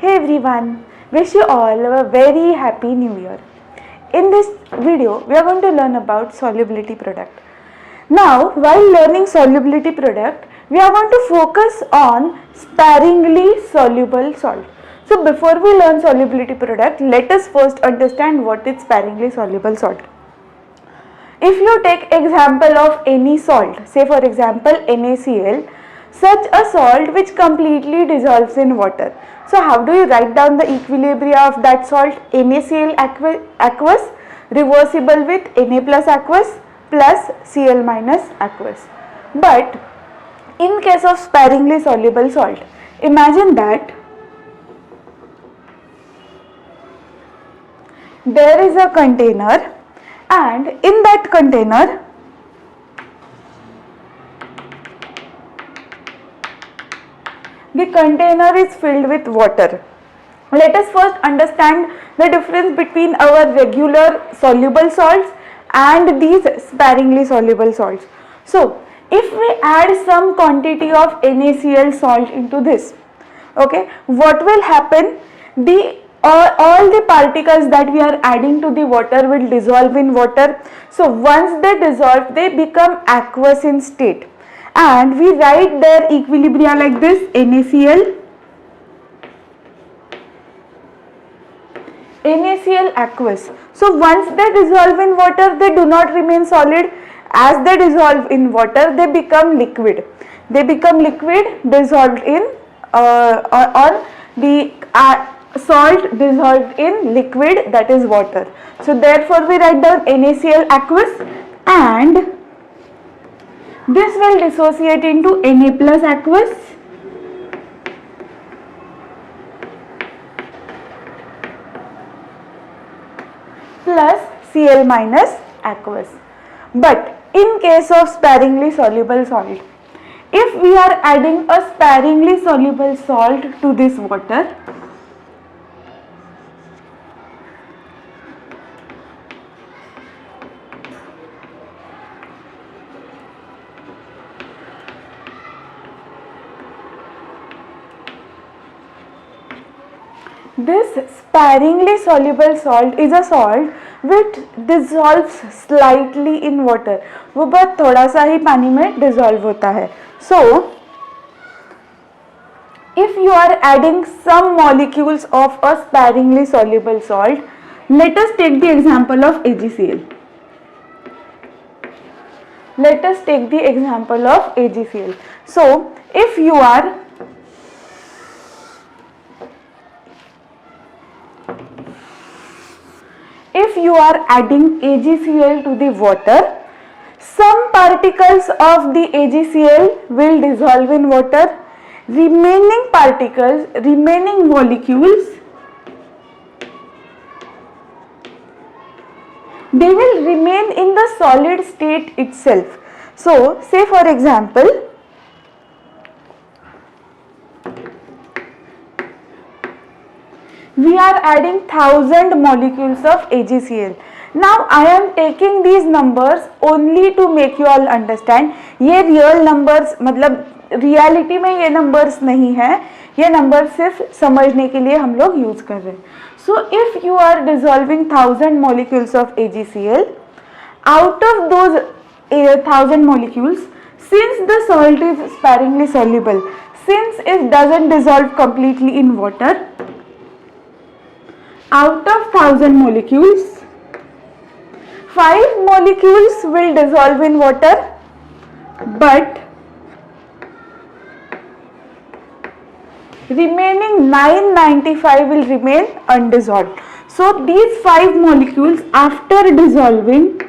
Hey everyone, wish you all a very happy new year. In this video, we are going to learn about solubility product. Now, while learning solubility product, we are going to focus on sparingly soluble salt. So before we learn solubility product, let us first understand what is sparingly soluble salt. If you take example of any salt, say for example NaCl, such a salt which completely dissolves in water. So how do you write down the equilibria of that salt? NaCl aqueous reversible with Na plus aqueous plus Cl minus aqueous. But in case of sparingly soluble salt, imagine that there is a container and in that container the container is filled with water. Let us first understand the difference between our regular soluble salts and these sparingly soluble salts. So, if we add some quantity of NaCl salt into this, okay, what will happen? All the particles that we are adding to the water will dissolve in water. So, once they dissolve, they become aqueous in state. And we write their equilibria like this: NaCl aqueous. So once they dissolve in water, they do not remain solid. As they dissolve in water, they become liquid. They become liquid dissolved in or the salt dissolved in liquid, that is water. So therefore we write down NaCl aqueous, and this will dissociate into Na plus aqueous plus Cl minus aqueous. But in case of sparingly soluble salt, if we are adding a sparingly soluble salt to this water, this sparingly soluble salt is a salt which dissolves slightly in water. वो बस थोड़ा सा ही पानी में dissolve होता है. So, if you are adding some molecules of a sparingly soluble salt, let us take the example of AgCl. Let us take the example of AgCl. So, if you are adding AgCl to the water, some particles of the AgCl will dissolve in water. Remaining particles, remaining molecules, they will remain in the solid state itself. So, say for example, we are adding 1000 molecules of AgCl. Now I am taking these numbers only to make you all understand. ये real numbers, मतलब reality में ये numbers नहीं है, ये numbers सिर्फ समझने के लिए हम लोग use कर रहे हैं. So if you are dissolving 1000 molecules of AgCl, out of those 1000 molecules, since the salt is sparingly soluble, since it doesn't dissolve completely in water, out of 1000 molecules, 5 molecules will dissolve in water, but remaining 995 will remain undissolved. So these 5 molecules, after dissolving,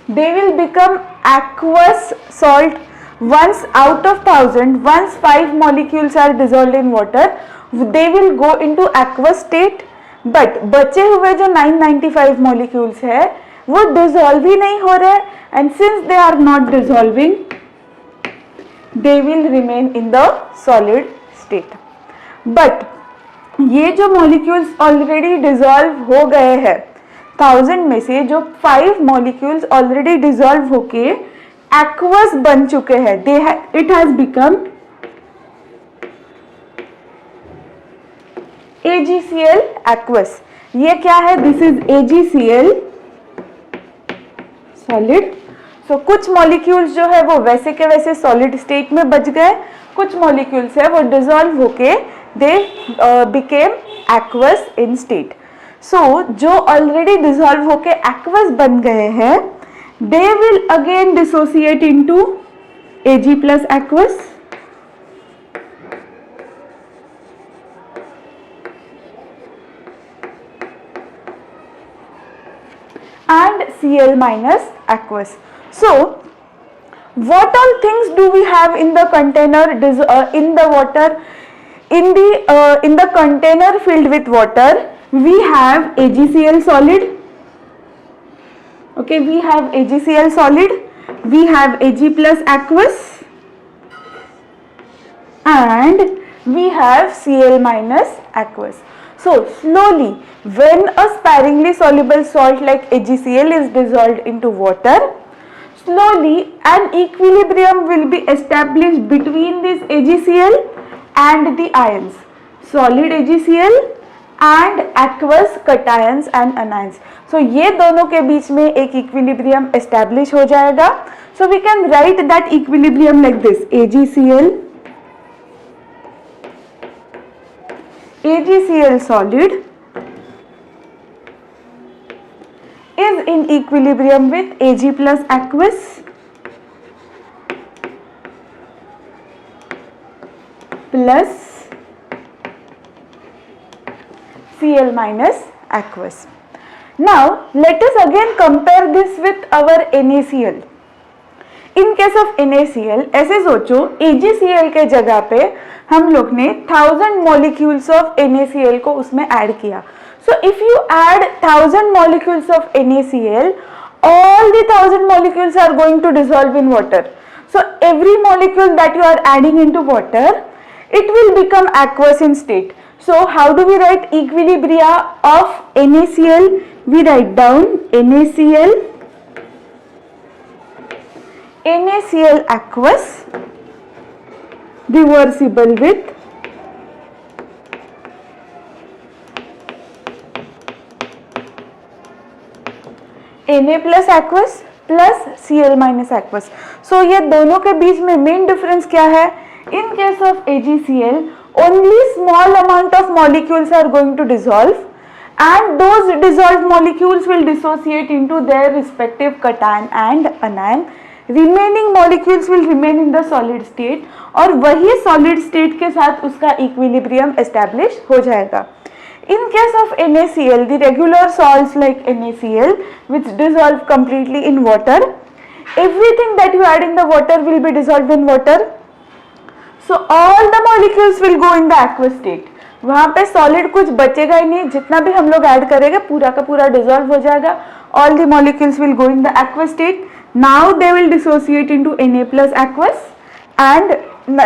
they will become aqueous salt. Once out of 1000, once 5 molecules are dissolved in water, they will go into aqueous state. But बचे हुए जो 995 molecules है वो dissolve ही नहीं हो रहे, and since they are not dissolving, they will remain in the solid state. But ये जो molecules already dissolve हो गए हैं, 1000 में से जो 5 molecules already dissolve होके aqueous बन चुके हैं, it has become AgCl aqueous, ये क्या है? This is AgCl solid. So कुछ मॉलिक्यूल्स जो है वो वैसे के वैसे सॉलिड स्टेट में बच गए, कुछ मॉलिक्यूल्स है वो डिसॉल्व होके they became aqueous in state. So जो ऑलरेडी डिसॉल्व होके एक्वस बन गए हैं, they will again dissociate into Ag plus aqueous and Cl minus aqueous. So what all things do we have in the container, in the water, in the container filled with water? We have AgCl solid. Okay, we have AgCl solid, we have Ag plus aqueous, and we have Cl minus aqueous. So slowly, when a sparingly soluble salt like AgCl is dissolved into water, slowly an equilibrium will be established between this AgCl and the ions, solid AgCl and aqueous cations and anions. So ये दोनों के बीच में एक equilibrium establish हो जाएगा. So we can write that equilibrium like this: AgCl solid is in equilibrium with Ag plus aqueous plus Cl minus aqueous. Now let us again compare this with our NaCl. In case of NaCl ऐसे सोचो, AgCl के जगह पे हम लोग ने 1000 molecules of NaCl को उसमें ऐड किया. So if you add 1000 molecules of NaCl, all the 1000 molecules are going to dissolve in water. So every molecule that you are adding into water, it will become aqueous in state. So how do we write equilibria of NaCl? We write down NaCl aqueous reversible with Na plus aqueous plus Cl minus aqueous. So ये दोनों के बीच में main difference क्या है? In case of AgCl, only small amount of molecules are going to dissolve, and those dissolved molecules will dissociate into their respective cation and anion. Remaining molecules will remain in the solid state, और वही solid state के साथ उसका equilibrium establish हो जाएगा. In case of NaCl, the regular salts like NaCl, which dissolve completely in water, everything that you add in the water will be dissolved in water. So all the molecules will go in the aqueous state. वहाँ पे solid कुछ बचेगा ही नहीं, जितना भी हम लोग add करेंगे पूरा का पूरा dissolve हो जाएगा. All the molecules will go in the aqueous state. Now they will dissociate into Na plus aqueous, and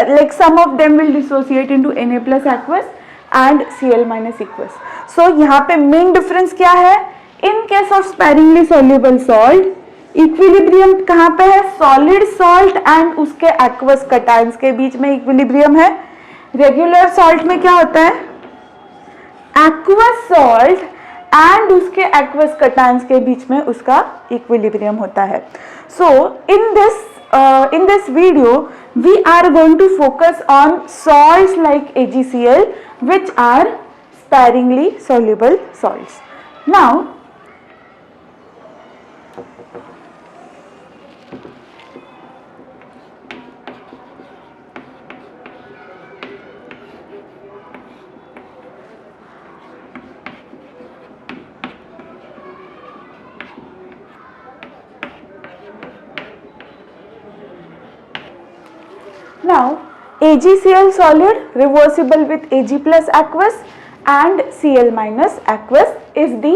like some of them will dissociate into Na plus aqueous and Cl minus aqueous. So यहाँ पे main difference क्या है? In case of sparingly soluble salt equilibrium कहाँ पे है? Solid salt and उसके aqueous cations के बीच में इक्विलिब्रियम है. रेगुलर सॉल्ट में क्या होता है? एक्वस सॉल्ट एंड उसके एक्वस कटायंस के बीच में उसका इक्विलिब्रियम होता है. सो in this video we are going to focus on salts like AgCl, which are sparingly soluble salts. Now AgCl solid reversible with Ag plus aqueous and Cl minus aqueous is the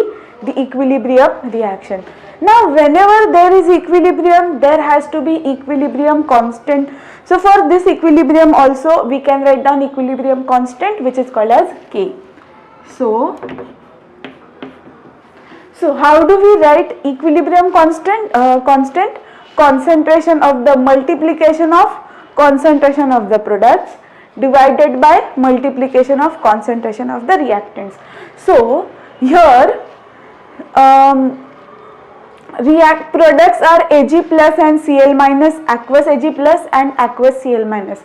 equilibrium reaction. Now whenever there is equilibrium, there has to be equilibrium constant. So for this equilibrium also we can write down equilibrium constant, which is called as K. So how do we write equilibrium constant? Concentration of the multiplication of concentration of the products divided by multiplication of concentration of the reactants. So here react products are Ag plus and Cl minus, aqueous Ag plus and aqueous Cl minus.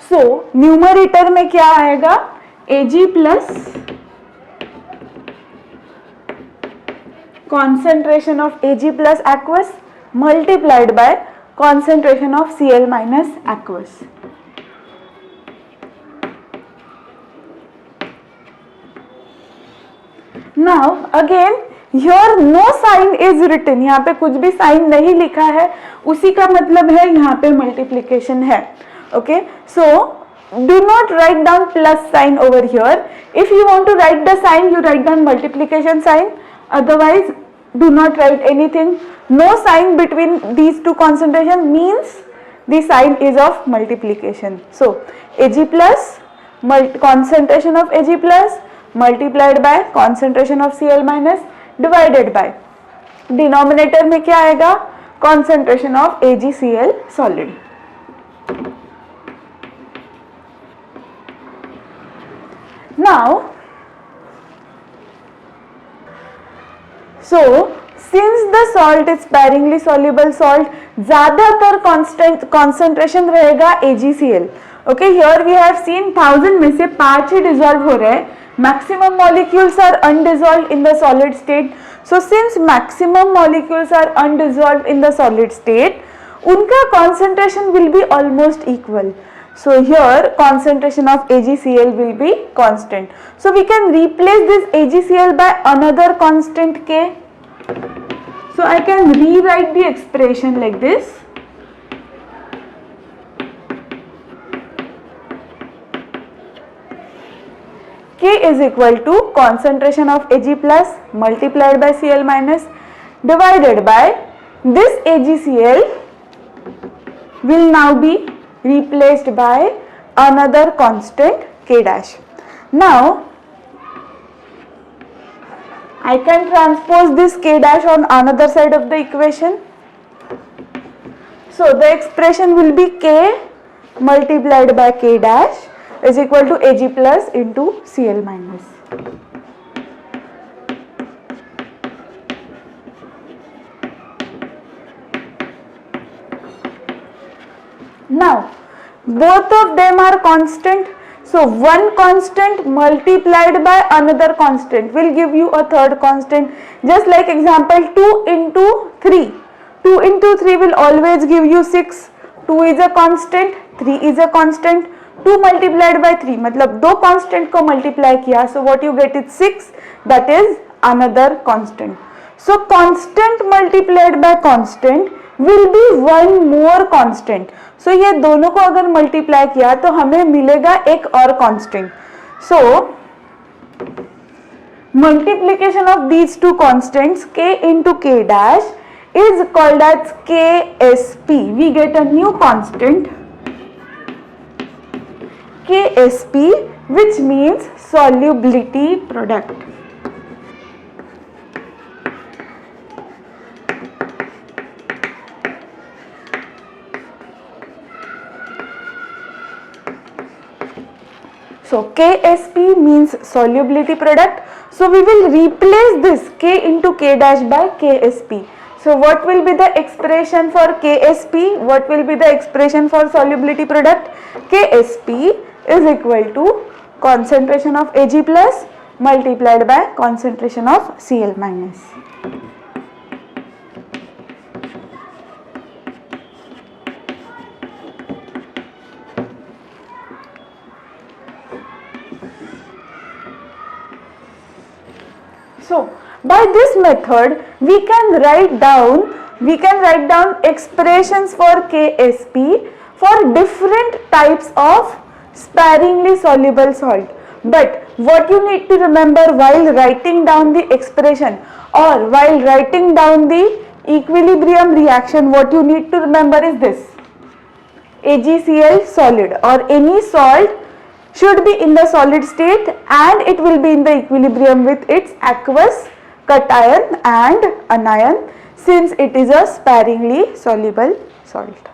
So numerator में क्या आएगा, Ag plus concentration of Ag plus aqueous multiplied by concentration of Cl minus aqueous. Now again here no sign is written, यहाँ पे कुछ भी sign नहीं लिखा है, उसी का मतलब है यहाँ पे मल्टीप्लिकेशन है. Okay, so do not write down plus sign over here. If you want to write the sign, you write down multiplication sign, otherwise do not write anything. No sign between these two concentration means the sign is of multiplication. So Ag plus concentration of Ag plus multiplied by concentration of Cl minus divided by denominator में क्या आएगा, concentration of AgCl solid. Now so since the salt is sparingly soluble salt, ज़्यादातर constant concentration रहेगा AgCl. Okay, here we have seen 1000 में से 5 ही dissolve हो रहे हैं. Maximum molecules are undissolved in the solid state. So since maximum molecules are undissolved in the solid state, उनका concentration will be almost equal. So here concentration of AgCl will be constant. So we can replace this AgCl by another constant K. So I can rewrite the expression like this. K is equal to concentration of Ag plus multiplied by Cl minus divided by this AgCl will now be replaced by another constant K dash. Now I can transpose this K dash on another side of the equation. So the expression will be K multiplied by K dash is equal to Ag plus into Cl minus. Now both of them are constant, so one constant multiplied by another constant will give you a third constant. Just like example 2 into 3, 2 into 3 will always give you 6. 2 is a constant, 3 is a constant. 2 multiplied by 3 मतलब दो constant को multiply किया, so what you get is 6, that is another constant. So constant multiplied by constant will be one more constant. So ये दोनों को अगर multiply किया तो हमें मिलेगा एक और constant. So multiplication of these two constants K into K dash is called as KSP. We get a new constant KSP, which means solubility product. So KSP means solubility product. So we will replace this K into K dash by KSP. So what will be the expression for KSP? What will be the expression for solubility product? KSP is equal to concentration of Ag plus multiplied by concentration of Cl minus. So by this method we can write down expressions for KSP for different types of sparingly soluble salt. But what you need to remember while writing down the expression or while writing down the equilibrium reaction, what you need to remember is this: AgCl solid or any salt should be in the solid state and it will be in the equilibrium with its aqueous, cation and anion, since it is a sparingly soluble salt.